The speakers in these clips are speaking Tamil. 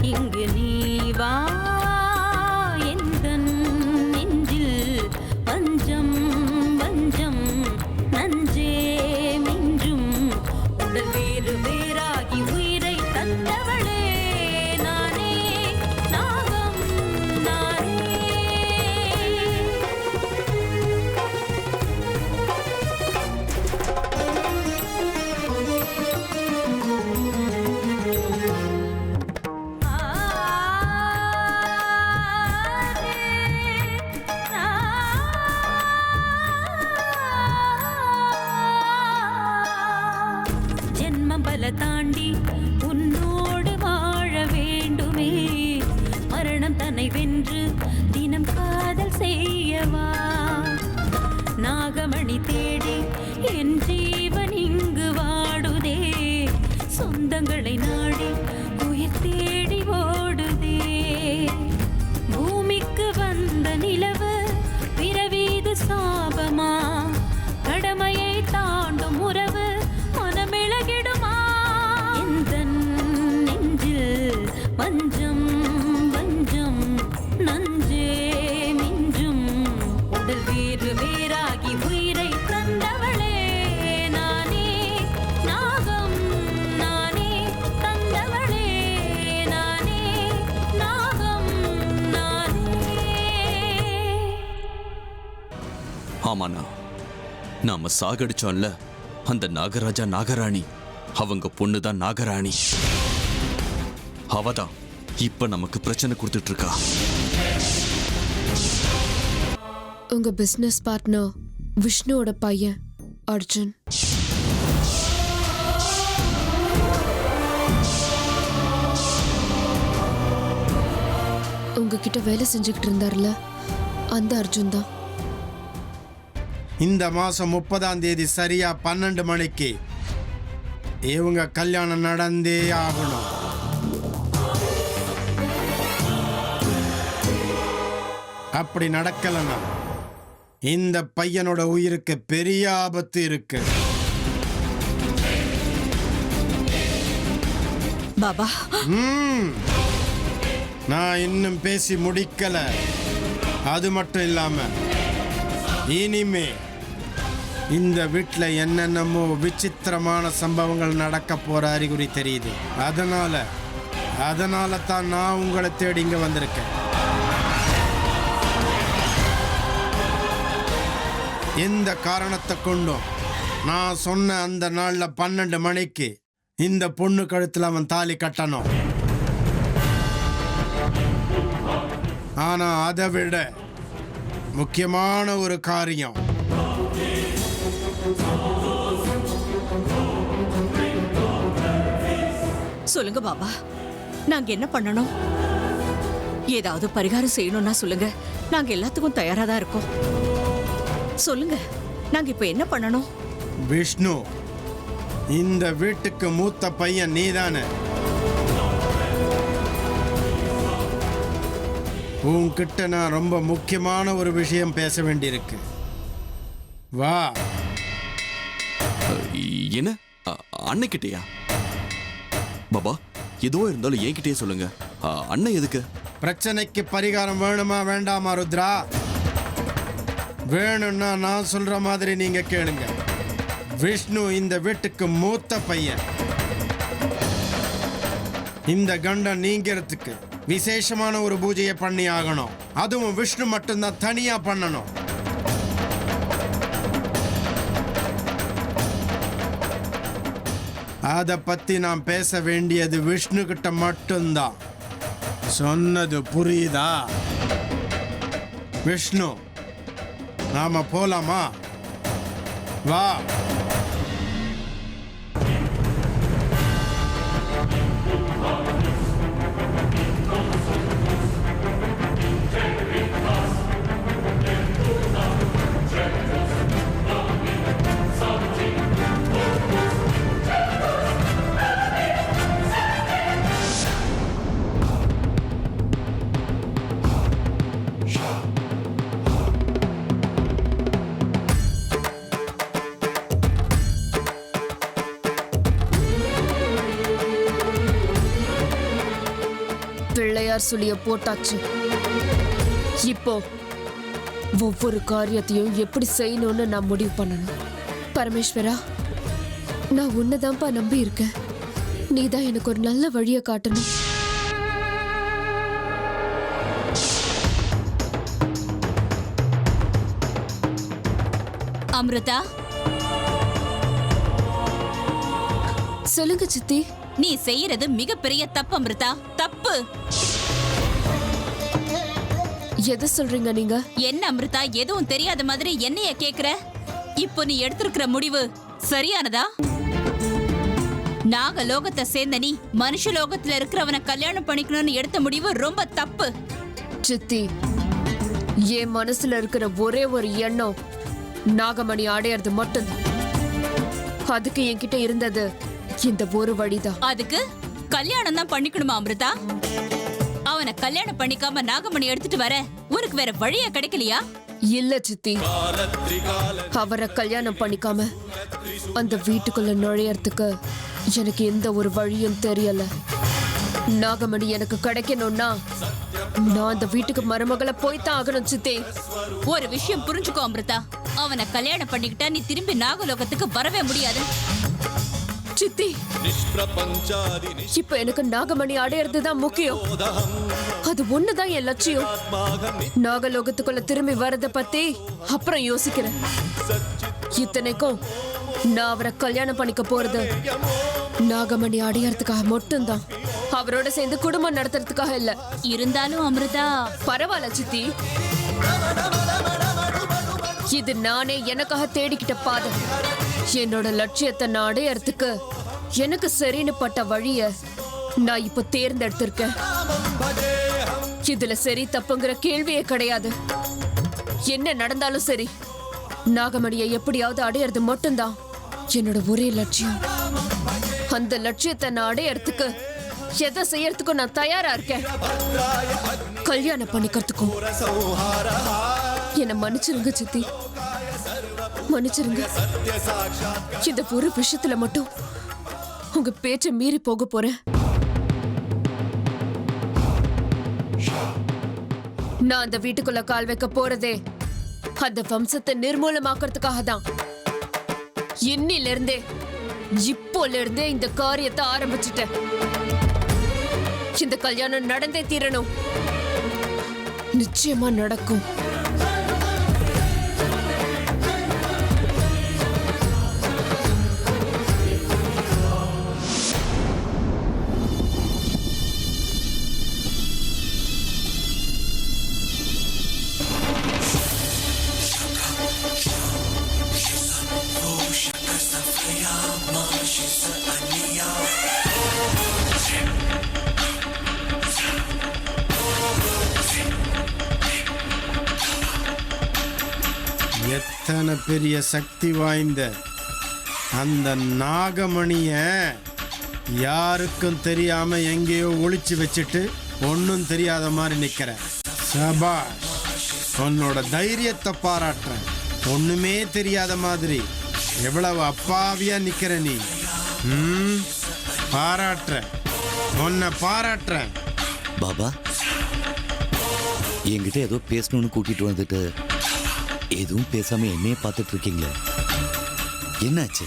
இங்கு நீ வா எந்தன் நெஞ்சில் பஞ்சம் வஞ்சம் நஞ்சே மிஞ்சும் உடல் வேறு வேறாகி உயிரை தந்தவளே நானே நாகம் நானே. ஜென்மபல தாண்டி உன்னோடு வாழ வேண்டுமே, மரணம் தன்னை வென்று தினம் காதல் செய்யவா. நாகமணி தேடி என் ஜீவன் இங்கு வாடுதே, சொந்தங்களை நாடி உயிர் தேடி ஓடுதே. பூமிக்கு வந்த நிலவு பிறவீது சாபமா, கடமையை தாண்டும் உறவு மனமிளகிடுமா. எந்தன் நெஞ்சில் வஞ்சம் வஞ்சம் நஞ்சே மிஞ்சும் உடல் வேறு வேறாகி உயிரை தந்தவளே நானே நாகம் நானே தந்தவளே நானே நாகம் நானே. ஆமாண்ணா, நாம சாகடிச்சோம்ல அந்த நாகராஜா நாகராணி, அவங்க பொண்ணுதான் நாகராணி. அவதான் இப்ப நமக்கு பிரச்சனை கொடுத்துட்டு இருக்கா. உங்க பிசினஸ் பார்ட்னர் விஷ்ணுவோட பையன் அர்ஜுன். உங்ககிட்ட வேலை செஞ்சுக்கிட்டு இருந்தார்ல, அந்த அர்ஜுன் தான். இந்த மாசம் 30ஆம் தேதி சரியா 12 மணிக்கு இவங்க கல்யாணம் நடந்தே ஆகணும். அப்படி நடக்கலன்னா இந்த பையனோட உயிருக்கு பெரிய ஆபத்து இருக்கு. பாபா, நான் இன்னும் பேசி முடிக்கல. அது மட்டும் இல்லாம இனிமே இந்த வீட்டில் என்னென்னமோ விசித்திரமான சம்பவங்கள் நடக்க போற அறிகுறி தெரியுது. அதனால தான் நான் உங்களை தேடி இங்க வந்திருக்கேன். எந்த காரணத்தை கொண்டும் நான் சொன்ன அந்த நாள்ல 12 மணிக்கு இந்த பொண்ணு கழுத்துல அவன் தாலி கட்டணும். ஆனா அதை விட முக்கியமான ஒரு காரியம், சொல்லுங்க பாபா, நாங்க என்ன பண்ணணும்? ஏதாவது பரிகாரம் செய்யணும்னா சொல்லுங்க, நாங்க எல்லாத்துக்கும் தயாரா தான் இருக்கோம். சொல்லுங்க, நாங்க இப்ப என்ன பண்ணணும்? விஷ்ணு, இந்த வீட்டுக்கு மூத்த பையன் நீதானே. உன்கிட்ட நான் ரொம்ப முக்கியமான ஒரு விஷயம் பேச வேண்டியிருக்கு. வா. என்ன அன்னைக்கிட்டயா? பாபா, எதுவோ இருந்தாலும் என்கிட்டயே சொல்லுங்க. அண்ணன் எதுக்கு? பிரச்சனைக்கு பரிகாரம் வேணுமா வேண்டாமா ருத்ரா? வேணும்னா நான் சொல்ற மாதிரி நீங்க கேளுங்க. விஷ்ணு இந்த வீட்டுக்கு மூத்த பையன். இந்த கண்டம் நீங்கிறதுக்கு விசேஷமான ஒரு பூஜையை பண்ணி ஆகணும். அதுவும் விஷ்ணு மட்டும்தான் தனியா பண்ணணும். அதை பத்தி நான் பேச வேண்டியது விஷ்ணு கிட்ட மட்டும்தான். சொன்னது புரியுதா? விஷ்ணு, நாம போலாமா? வா. பிள்ளையார் சொல்லிய போட்டாச்சு. இப்போ ஒவ்வொரு காரியத்தையும் எப்படி செய்யணும்னு நான் முடிவு பண்ணணும். பரமேஸ்வரா, நான் உன்னதான்ப்பா நம்பி இருக்கேன். நீதான் எனக்கு ஒரு நல்ல வழியை காட்டணும். அமிர்தா, சொல்லுங்க சித்தி. நீ செய்யறது மிகப்பெரிய தப்பு அமிர்தா, தப்பு. எதை சொல்றீங்க நீங்க? என்ன அமிர்தா, எதுவும் தெரியாத மாதிரி என்னைய கேக்குற? இப்போ நீ எடுத்திருக்கிற முடிவு சரியானதா? நாகலோகத்தை சேர்ந்த நீ மனுஷலோகத்துல இருக்கிறவனை கல்யாணம் பண்ணிக்கணும்னு எடுத்த முடிவு ரொம்ப தப்பு. சித்தி, என் மனசுல இருக்கிற ஒரே ஒரு எண்ணம் நாகமணி அடையிறது மட்டும்தான். அதுக்கு என்கிட்ட இருந்தது இந்த ஒரு வழிதான். அதுக்கு கல்யாணம் தான் பண்ணிக்கணுமா அமிர்தா? அவனை கல்யாணம் பண்ணிக்காம நாகமணி எடுத்துட்டு வர உனக்கு வேற வழியா கிடைக்கலையா? இல்ல சித்தி, அவரை கல்யாணம் பண்ணிக்காம அந்த வீட்டுக்குள்ள நுழையறதுக்கு எனக்கு எந்த ஒரு வழியும் தெரியல. நாகமணி எனக்கு கிடைக்கணும்னா நான் அந்த வீட்டுக்கு மருமகளை போய்தான் ஆகணும் சித்தி. ஒரு விஷயம் புரிஞ்சுக்கோ அமிர்தா, அவனை கல்யாணம் பண்ணிக்கிட்டா நீ திரும்பி நாகலோகத்துக்கு வரவே முடியாது. சித்தி, இப்ப எனக்கு நாகமணி அடையிறது தான் முக்கியம். அது ஒண்ணுதான் என் லட்சியம். நாகலோகத்துக்குள்ள திரும்பி வரத பத்தி அப்புறம் யோசிக்கிறேன். இத்தனைக்கும் நான் அவரை கல்யாணம் பண்ணிக்க போறது நாகமணி அடையறதுக்காக மட்டும்தான், அவரோட சேர்ந்து குடும்பம் நடத்துறதுக்காக இல்ல. இருந்தாலும் அமிர்தா, பரவாயில்ல சித்தி, இது நானே எனக்காக தேடிக்கிட்ட பாதை. என்னோட லட்சியத்தை நான் அடையறதுக்கு எனக்கு சரின்னு பட்ட வழிய நான் இப்ப தேர்ந்தெடுத்திருக்கேன். இதுல சரி தப்புங்கிற கேள்வியே கிடையாது. என்ன நடந்தாலும் சரி, நாகமணியை எப்படியாவது அடையறது மட்டும்தான் என்னோட ஒரே லட்சியம். அந்த லட்சியத்தை நான் அடையறதுக்கு எதை செய்யறதுக்கும் நான் தயாரா இருக்கேன். கல்யாணம் பண்ணிக்கிறதுக்கும். என்னை மன்னிச்சிருங்க சித்தி, மன்னிச்சிருங்க. இந்த ஒரு விஷயத்துல மட்டும் உங்க பேச்ச மீறி போக போறேன். நான் அந்த வீட்டுக்குள்ள கால் வைக்க போறதே அந்த வம்சத்தை நிர்மூலமாக்குறதுக்காக தான். இன்னில இருந்தே, இப்போல இருந்தே இந்த காரியத்தை ஆரம்பிச்சுட்டேன். இந்த கல்யாணம் நடந்தே தீரணும். நிச்சயமா நடக்கும். எத்தனை பெரிய சக்தி வாய்ந்த அந்த நாகமணிய யாருக்கும் தெரியாம எங்கேயோ ஒளிச்சு வச்சுட்டு ஒன்னும் தெரியாத மாதிரி நிக்கிற. சபாஷ், உன்னோட தைரியத்தை பாராட்டுறேன். ஒண்ணுமே தெரியாத மாதிரி எவ்வளவு அப்பாவியா நிக்கிற நீ. பாராட்டுற, உன்னை பாராட்டுறேன். பாபா, என்கிட்ட ஏதோ பேசணும்னு கூட்டிட்டு வந்துட்டு எதுவும் பேசாம என்னையே பார்த்துட்டு இருக்கீங்களே, என்னாச்சு?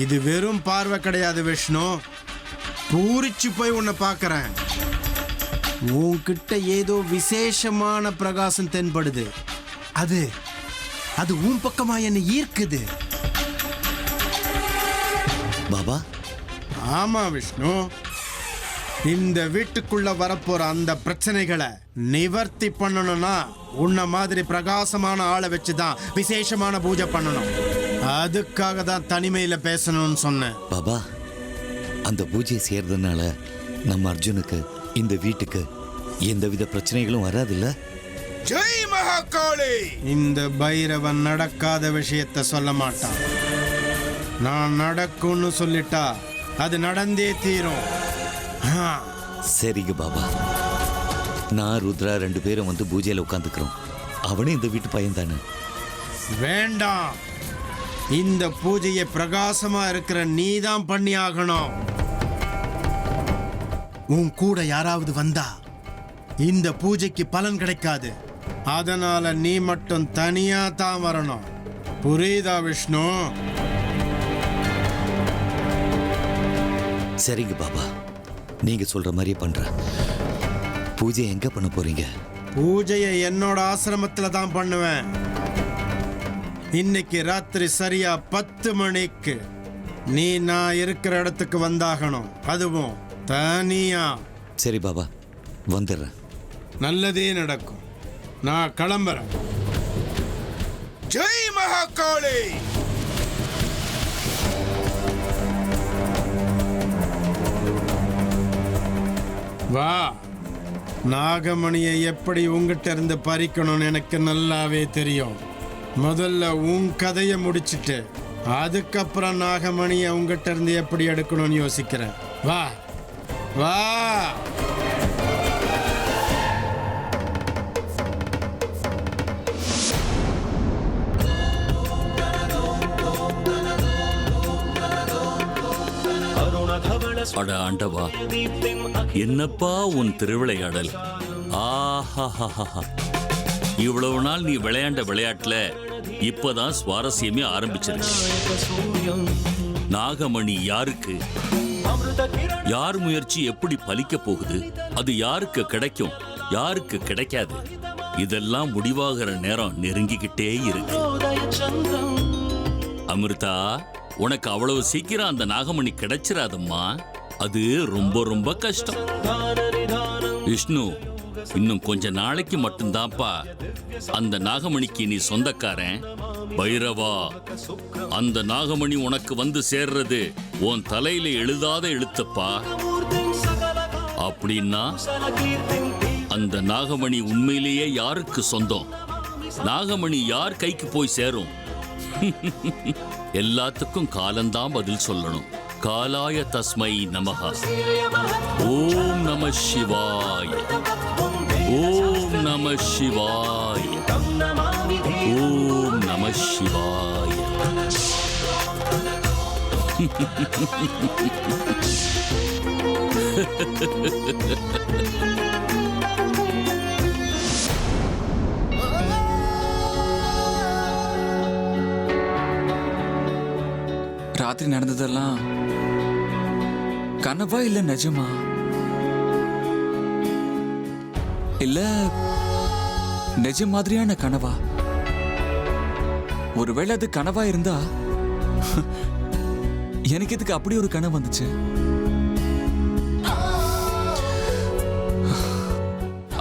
இது வெறும் பார்வை கிடையாது விஷ்ணு, பூரிச்சு போய் உன்னை பார்க்கறேன். உன்கிட்ட ஏதோ விசேஷமான பிரகாசம் தென்படுது. அது அது உன் பக்கமா என்ன ஈர்க்குது. பாபா, ஆமா விஷ்ணு, இந்த வீட்டுக்குள்ள வரப்போற அந்த பிரச்சனைகளை நிவர்த்தி பண்ணணும்னா உன்ன மாதிரி பிரகாசமான ஆளை வச்சுதான் விசேஷமான பூஜை பண்ணணும். அதுக்காக தான் தனிமையில பேசணும்னு சொன்னேன். பாபா, அந்த பூஜையை செய்யறதுனால நம்ம அர்ஜுனுக்கு, இந்த வீட்டுக்கு எந்தவித பிரச்சனைகளும் வராதுல்ல? ஜெய் மகாகாளி! இந்த பைரவன் நடக்காத விஷயத்த சொல்ல மாட்டான். நான் நடக்கும்னு சொல்லிட்டா அது நடந்தே தீரும். சரிங்க பாபா, நான் ருத்ரா 2 பேரும் வந்து பூஜையில உட்காந்துக்கிறோம். அவனே இந்த வீட்டு பையன் தானே. வேண்டாம், இந்த பூஜையை பிரகாசமா இருக்கிற நீதான் பண்ணி ஆகணும். உன் கூட யாராவது வந்தா இந்த பூஜைக்கு பலன் கிடைக்காது. அதனால நீ மட்டும் தனியா தான் வரணும். புரியுதா விஷ்ணு? சரிங்க பாபா, நீங்க சொல்ற மாதிரியே பண்றேன். பூஜை எங்க பண்ண போறீங்க? பூஜையை என்னோட ஆசிரமத்துல தான் பண்ணுவேன். இன்னைக்கு ராத்திரி சரியா 10 மணிக்கு நீ நான் இருக்கிற இடத்துக்கு வந்தாகணும். அதுவும் தனியா. சரி பாபா, வந்துடுறேன். நல்லதே நடக்கும். நான் கிளம்புறேன். ஜெய் மகாகாளி. வா, நாகமணியை எப்படி உங்ககிட்ட இருந்து பறிக்கணும்னு எனக்கு நல்லாவே தெரியும். முதல்ல உன் கதையை முடிச்சிட்டு அதுக்கப்புறம் நாகமணியை உங்ககிட்ட இருந்து எப்படி எடுக்கணும்னு யோசிக்கிறேன். வா வா. அட ஆண்டவா, என்னப்பா உன் திருவிளையாடல்! ஆஹா, இவ்வளவு நாள் நீ விளையாண்ட விளையாட்டுல இப்பதான் சுவாரஸ்யமே ஆரம்பிச்சிருக்கு. நாகமணி யாருக்கு, யார் முயற்சி எப்படி பலிக்க போகுது, அது யாருக்கு கிடைக்கும், யாருக்கு கிடைக்காது, இதெல்லாம் முடிவாகிற நேரம் நெருங்கிக்கிட்டே இருக்கு. அமிர்தா, உனக்கு அவ்வளவு சீக்கிரம் அந்த நாகமணி கிடைச்சிராதம்மா. அது ரொம்ப ரொம்ப கஷ்டம். விஷ்ணு, இன்னும் கொஞ்ச நாளைக்கு மட்டும்தான்ப்பா அந்த நாகமணிக்கு நீ சொந்தக்காரன். பைரவா, அந்த நாகமணி உனக்கு வந்து சேர்றது உன் தலையில எழுதாத எழுத்தப்பா. அப்படின்னா அந்த நாகமணி உண்மையிலேயே யாருக்கு சொந்தம்? நாகமணி யார் கைக்கு போய் சேரும்? எல்லாத்துக்கும் காலந்தான் பதில் சொல்லணும். காலாய தஸ்மை நமஹ. ஓம் நம சிவாய. ஓம் நம சிவாய. ஓம் நம சிவாய. ராத்திரி நடந்ததெல்லாம் கனவா இல்ல நிஜமா? இல்ல நிஜம் மாதிரியான கனவா? ஒருவேளை அது கனவா இருந்தா எனக்கு எதுக்கு அப்படி ஒரு கனவு வந்துச்சு?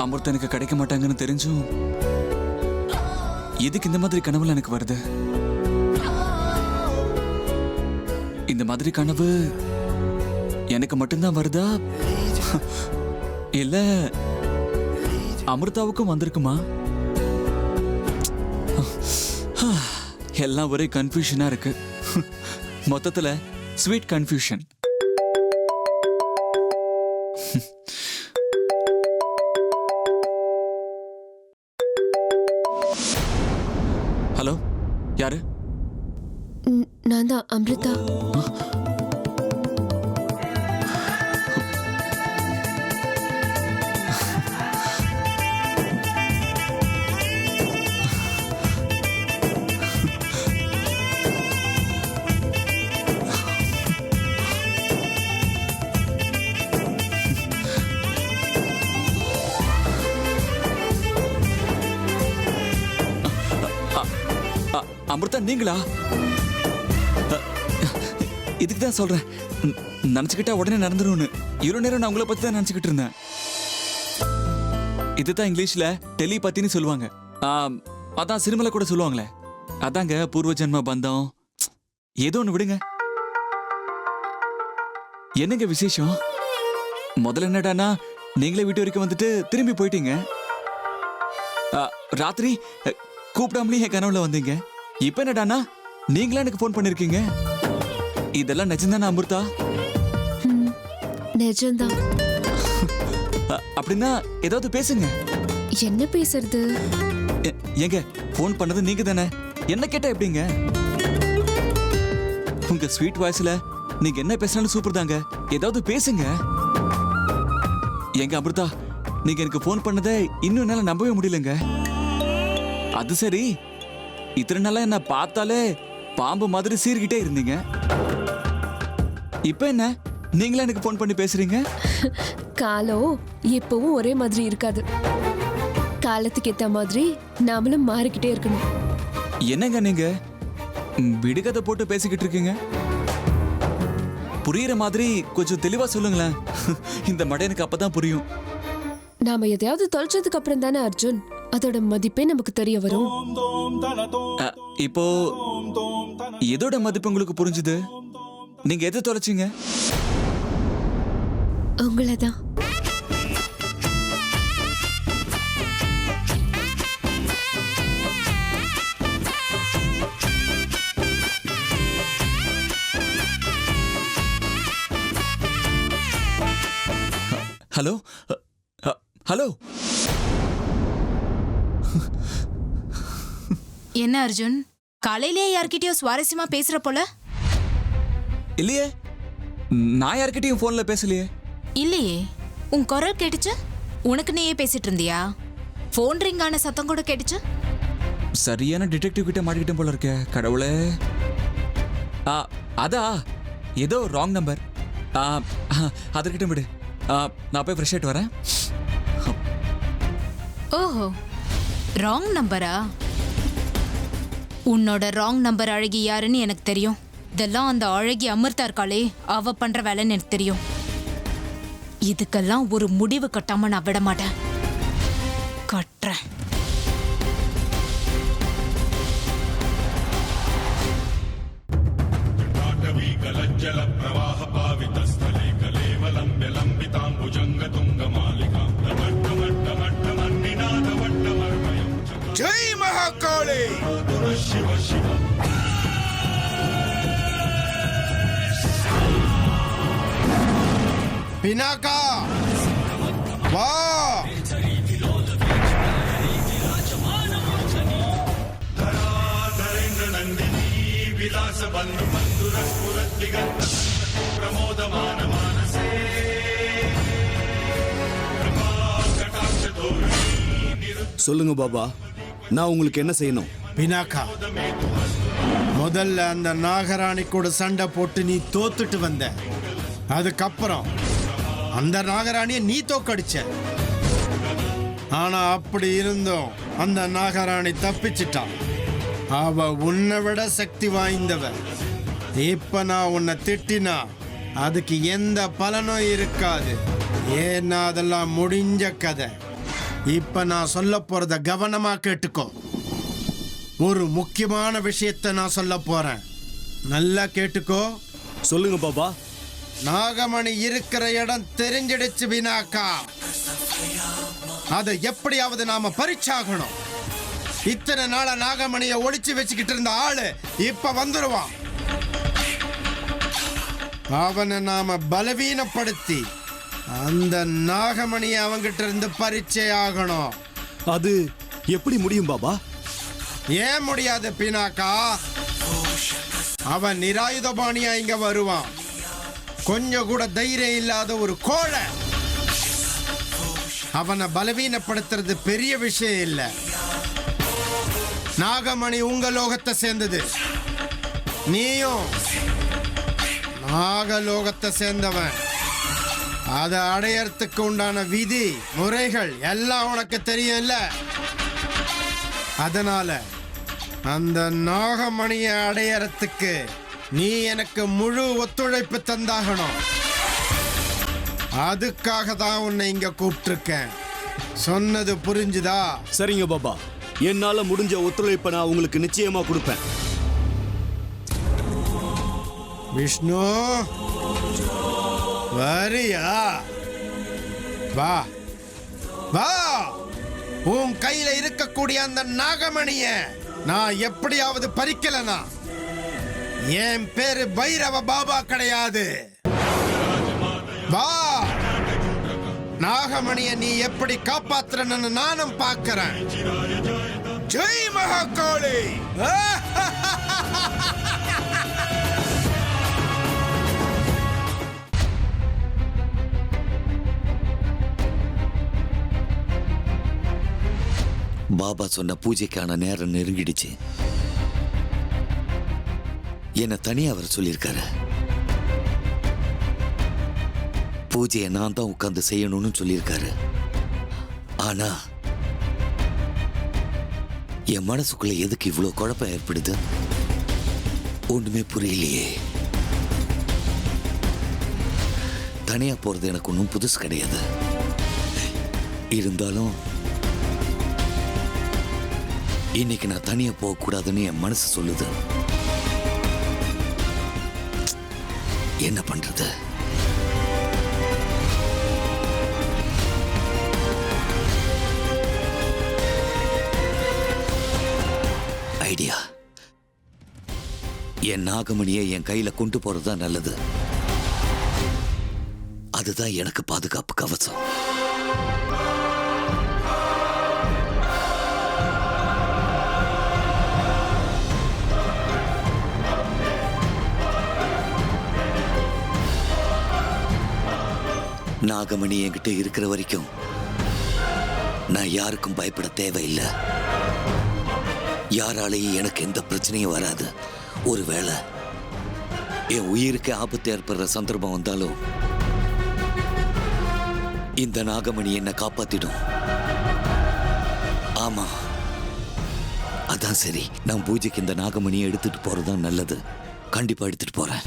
அமிர்தா எனக்கு கிடைக்க மாட்டாங்கன்னு தெரிஞ்சும் எதுக்கு இந்த மாதிரி கனவுல எனக்கு வருது? இந்த மாதிரி கனவு எனக்கு மட்டும்தான் வருதா, இல்ல அமிர்தாவுக்கும் வந்திருக்குமா? எல்லாம் ஒரே கன்ஃபியூஷனா இருக்கு. மொத்தத்துல ஸ்வீட் கன்ஃபியூஷன். ஹலோ, யாரு? நான் தான் அமிர்தா. அமிர்தா, நீங்களா? இதுக்கு தான் சொல்றேன், நினைச்சுக்கிட்டா உடனே நடந்துரும்னு. இவ்வளவு நேரம் நான் உங்களை பத்தி தான் நினைச்சுக்கிட்டு இருந்தேன். இதுதான் இங்கிலீஷ்ல டெலிபதின்னு சொல்லுவாங்க. அதான் சினிமால கூட சொல்லுவாங்களே, அதாங்க பூர்வ ஜென்ம பந்தம். ஏதோ ஒன்று விடுங்க. என்னங்க விசேஷம்? முதல்ல என்னடானா நீங்களே வீட்டு வரைக்கும் வந்துட்டு திரும்பி போயிட்டீங்க. ராத்திரி கூப்பிடாமலே என் கனவுல வந்தீங்க. இப்ப என்னடானா நீங்களா எனக்கு போன் பண்ணிருக்கீங்க. இதெல்லாம் நிஜம்தானா அமிர்தா? நிஜம்தான். அப்படின்னா ஏதாவது பேசுங்க. என்ன பேசுறது? ஏங்க, போன் பண்ணது நீங்க தானே, என்ன கேட்டா எப்படிங்க? உங்க ஸ்வீட் வாய்ஸ்ல நீங்க என்ன பேசினாலும் சூப்பர் தாங்க. ஏதாவது பேசுங்க. ஏங்க அமிர்தா, நீங்க எனக்கு ஃபோன் பண்ணதை இன்னும் என்னால நம்பவே முடியலங்க. அது சரி, இத்தனை நாளா என்ன பார்த்தாலே பாம்பு மாதிரி சீர்கிட்டே இருந்தீங்க. இப்ப என்ன நீங்களே எனக்கு ஃபோன் பண்ணி பேசுறீங்க? காலம் எப்பவும் ஒரே மாதிரி இருக்காது. காலத்துக்கு ஏத்த மாதிரி நாமளும் மாறிக்கிட்டே இருக்கணும். என்னங்க நீங்க விடுகதை போட்டு பேசிக்கிட்டு இருக்கீங்க? புரியுற மாதிரி கொஞ்சம் தெளிவா சொல்லுங்களேன். இந்த மடையனுக்கு அப்பதான் புரியும். நாம எதையாவது தொலைச்சதுக்கு அப்புறம் தானே அர்ஜுன் அதோட மதிப்பே நமக்கு தெரிய வரும். இப்போ எதோட மதிப்பு உங்களுக்கு புரிஞ்சுது? நீங்க எதை தொலைச்சீங்க? உங்களதான். Hello hello. என்ன அர்ஜுன், காலையிலேயே யார்கிட்டயோ சுவாரஸ்யமா பேசுற போல? இல்லையே, நான் யார்கிட்டயும் போன்ல பேசலையே. இல்லையே, உன் குரல் கேட்டுச்சு. உனக்கு நீயே பேசிட்டு இருந்தியா? போன் ரிங் ஆன சத்தம் கூட கேட்டுச்சு. சரியான டிடெக்டிவ் கிட்ட மாட்டிக்கிட்டேன் போல இருக்கே. கடவுளே. அதா ஏதோ ராங் நம்பர். அதற்கிட்ட விடு. நான் போய் ஃப்ரெஷ் ஆயிட்டு வரேன். ஓஹோ, ராங் நம்பரா? உன்னோட ராங் நம்பர் அழகி யாருன்னு எனக்கு தெரியும். இதெல்லாம் அந்த அழகி அமிர்தா இருக்காளே, அவ பண்ற வேலைன்னு எனக்கு தெரியும். இதுக்கெல்லாம் ஒரு முடிவு கட்டாம நான் விட மாட்டேன். கட்டுறேன். ஜெய் மகாகாளி. பினாக்கா வா. சொல்லுங்க பாபா, நான் உங்களுக்கு என்ன செய்யணும்? பினாக்கா, முதல்ல அந்த நாகராணி கூட சண்டை போட்டு நீ தோத்துட்டு வந்த. அதுக்கப்புறம் அந்த நாகராணியை நீ தோக்கடிச்ச. ஆனா அப்படி இருந்தும் அந்த நாகராணி தப்பிச்சிட்டான். அவ உன்னை விட சக்தி வாய்ந்தவ. இப்ப நான் உன்னை திட்டினா அதுக்கு எந்த பலனும் இருக்காது. ஏன்னா அதெல்லாம் முடிஞ்ச கதை. இப்ப நான் சொல்ல போறத கவனமா கேட்டுக்கோ. ஒரு முக்கியமான விஷயத்தை நான் சொல்ல போறேன். நல்லா கேட்டுக்கோ. சொல்லுங்க பாபா. நாகமணி இருக்கிற இடம் தெரிஞ்சிடுச்சு வினாக்கா. அதை எப்படியாவது நாம பறிச்சாகணும். இத்தனை நாள நாகமணியை ஒளிச்சு வச்சுக்கிட்டு இருந்த ஆளு இப்ப வந்துருவான். அவனை நாம பலவீனப்படுத்தி அந்த நாகமணியை அவங்கிட்ட இருந்து பறிச்சே ஆகணும். அது எப்படி முடியும் பாபா? ஏன் முடியாது பினாக்கா? அவன் நிராயுதபாணியா இங்க வருவான். கொஞ்சம் கூட தைரியம் இல்லாத ஒரு கோழை. அவனை பலவீனப்படுத்துறது பெரிய விஷயம் இல்ல. நாகமணி உங்க லோகத்தை சேர்ந்தது. நீயும் நாகலோகத்தை சேர்ந்தவன். அதை அடையறதுக்கு உண்டான விதி முறைகள் எல்லாம் உனக்கு தெரியும்ல. அதனால அந்த நாகமணியை அடையறதுக்கு நீ எனக்கு முழு ஒத்துழைப்பு தந்தாகணும். அதுக்காக தான் உன்னை இங்க கூப்பிட்டிருக்கேன். சொன்னது புரிஞ்சுதா? சரிங்க பாபா, என்னால முடிஞ்ச ஒத்துழைப்பை நான் உங்களுக்கு நிச்சயமா கொடுப்பேன். விஷ்ணு வரியா? வா வா. உன் கையில இருக்கக்கூடிய அந்த நாகமணிய நான் எப்படியாவது பறிக்கலனா என் பேரு பைரவ பாபா கிடையாது. வா. நாகமணிய நீ எப்படி காப்பாத்துறன்னு நானும் பார்க்கிறேன். ஜெய் மகாகாளி. பாபா சொன்ன பூஜைக்கான நேரம் நெருங்கிடுச்சு. என்னை தனியா அவர் சொல்லியிருக்காரு. பூஜையை நான் தான் உட்கார்ந்து செய்யணும்னு சொல்லியிருக்காரு. ஆனா என் மனசுக்குள்ள எதுக்கு இவ்வளோ குழப்பம் ஏற்படுது? ஒண்ணுமே புரியலையே. தனியா போறது எனக்கு ஒன்றும் புதுசு கிடையாது. இருந்தாலும் இன்னைக்கு நான் தனியா போகக்கூடாதுன்னு என் மனசு சொல்லுது. என்ன பண்றது? ஐடியா. என் நாகமணியை என் கையில கொண்டு போறதுதான் நல்லது. அதுதான் எனக்கு பாதுகாப்பு கவசம். நாகமணி என்கிட்ட இருக்கிற வரைக்கும் நான் யாருக்கும் பயப்பட தேவையில்லை. யாராலையும் எனக்கு எந்த பிரச்சனையும் வராது. ஒருவேளை என் உயிருக்கு ஆபத்து ஏற்படுற சந்தர்ப்பம் வந்தாலும் இந்த நாகமணி என்னை காப்பாத்திடும். ஆமா, அதான் சரி. நான் பூஜைக்கு இந்த நாகமணியை எடுத்துட்டு போறதுதான் நல்லது. கண்டிப்பா எடுத்துட்டு போறேன்.